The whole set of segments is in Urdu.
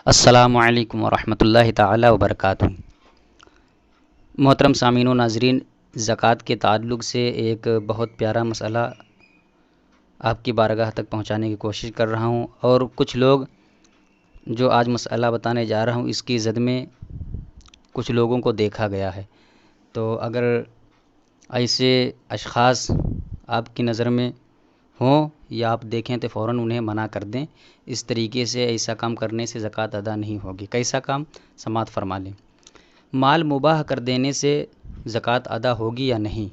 السلام علیکم ورحمۃ اللہ تعالی وبرکاتہ۔ محترم سامعین و ناظرین، زکوٰۃ کے تعلق سے ایک بہت پیارا مسئلہ آپ کی بارگاہ تک پہنچانے کی کوشش کر رہا ہوں، اور کچھ لوگ جو آج مسئلہ بتانے جا رہا ہوں اس کی زد میں کچھ لوگوں کو دیکھا گیا ہے، تو اگر ایسے اشخاص آپ کی نظر میں ہوں یا آپ دیکھیں تو فوراً انہیں منع کر دیں۔ اس طریقے سے ایسا کام کرنے سے زکوٰۃ ادا نہیں ہوگی۔ کیسا کام؟ سماعت فرما لیں۔ مال مباح کر دینے سے زکوٰۃ ادا ہوگی یا نہیں؟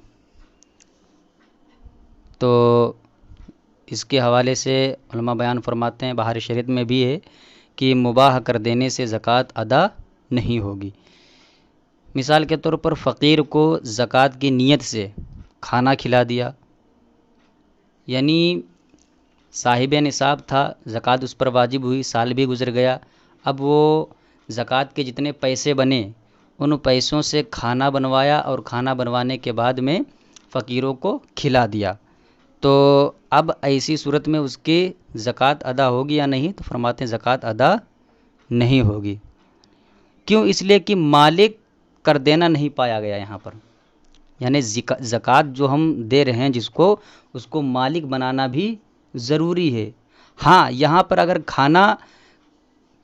تو اس کے حوالے سے علماء بیان فرماتے ہیں، بہار شریعت میں بھی ہے کہ مباح کر دینے سے زکوٰۃ ادا نہیں ہوگی۔ مثال کے طور پر فقیر کو زکوٰۃ کی نیت سے کھانا کھلا دیا، یعنی صاحب نصاب تھا، زکوٰۃ اس پر واجب ہوئی، سال بھی گزر گیا، اب وہ زکوٰۃ کے جتنے پیسے بنے ان پیسوں سے کھانا بنوایا، اور کھانا بنوانے کے بعد میں فقیروں کو کھلا دیا، تو اب ایسی صورت میں اس کی زکوٰۃ ادا ہوگی یا نہیں؟ تو فرماتے ہیں زکوٰۃ ادا نہیں ہوگی۔ کیوں؟ اس لیے کہ مالک کر دینا نہیں پایا گیا یہاں پر، یعنی زکوٰۃ جو ہم دے رہے ہیں جس کو، اس کو مالک بنانا بھی ضروری ہے۔ ہاں، یہاں پر اگر کھانا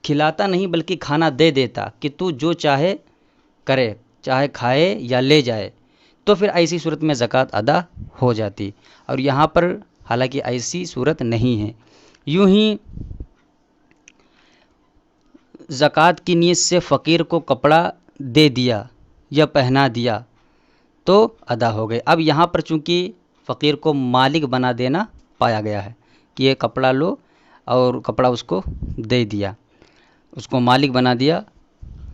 کھلاتا نہیں بلکہ کھانا دے دیتا کہ تو جو چاہے کرے، چاہے کھائے یا لے جائے، تو پھر ایسی صورت میں زکوٰۃ ادا ہو جاتی، اور یہاں پر حالانکہ ایسی صورت نہیں ہے۔ یوں ہی زکوٰۃ کی نیت سے فقیر کو کپڑا دے دیا یا پہنا دیا تو ادا ہو گئے۔ اب یہاں پر چونکہ فقیر کو مالک بنا دینا پایا گیا ہے کہ یہ کپڑا لو، اور کپڑا اس کو دے دیا، اس کو مالک بنا دیا،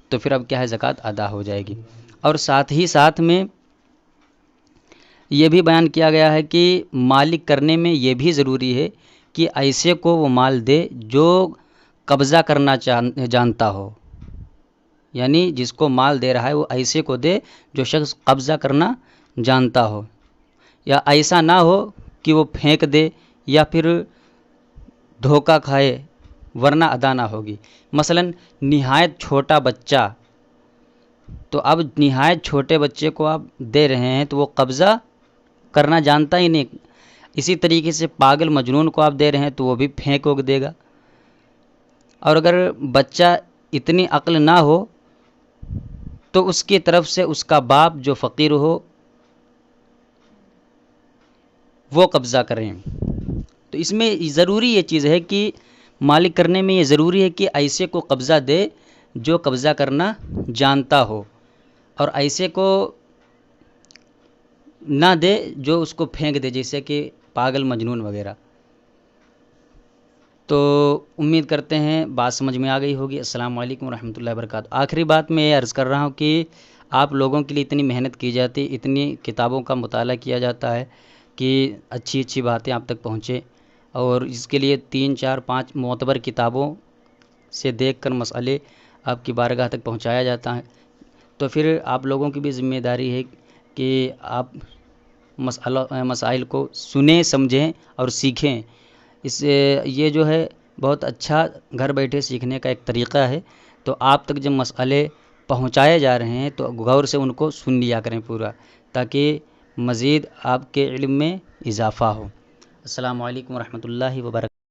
تو پھر اب کیا ہے، زکوٰۃ ادا ہو جائے گی۔ اور ساتھ ہی ساتھ میں یہ بھی بیان کیا گیا ہے کہ مالک کرنے میں یہ بھی ضروری ہے کہ ایسے کو وہ مال دے جو قبضہ کرنا جانتا ہو، یعنی جس کو مال دے رہا ہے وہ ایسے کو دے جو شخص قبضہ کرنا جانتا ہو، یا ایسا نہ ہو کہ وہ پھینک دے یا پھر دھوکہ کھائے، ورنہ ادا نہ ہوگی۔ مثلا نہایت چھوٹا بچہ، تو اب نہایت چھوٹے بچے کو آپ دے رہے ہیں تو وہ قبضہ کرنا جانتا ہی نہیں، اسی طریقے سے پاگل مجنون کو آپ دے رہے ہیں تو وہ بھی پھینک دے گا۔ اور اگر بچہ اتنی عقل نہ ہو تو اس کی طرف سے اس کا باپ جو فقیر ہو وہ قبضہ کریں۔ تو اس میں ضروری یہ چیز ہے کہ مالک کرنے میں یہ ضروری ہے کہ ایسے کو قبضہ دے جو قبضہ کرنا جانتا ہو، اور ایسے کو نہ دے جو اس کو پھینک دے، جیسے کہ پاگل مجنون وغیرہ۔ تو امید کرتے ہیں بات سمجھ میں آ گئی ہوگی۔ السلام علیکم ورحمۃ اللہ وبرکاتہ۔ آخری بات میں یہ عرض کر رہا ہوں کہ آپ لوگوں کے لیے اتنی محنت کی جاتی، اتنی کتابوں کا مطالعہ کیا جاتا ہے کہ اچھی اچھی باتیں آپ تک پہنچے، اور اس کے لیے 3 4 5 معتبر کتابوں سے دیکھ کر مسئلے آپ کی بارگاہ تک پہنچایا جاتا ہے، تو پھر آپ لوگوں کی بھی ذمہ داری ہے کہ آپ مسائل کو سنیں، سمجھیں اور سیکھیں۔ یہ جو ہے بہت اچھا گھر بیٹھے سیکھنے کا ایک طریقہ ہے، تو آپ تک جب مسئلے پہنچائے جا رہے ہیں تو غور سے ان کو سن لیا کریں پورا، تاکہ مزید آپ کے علم میں اضافہ ہو۔ السلام علیکم ورحمۃ اللہ وبرکاتہ۔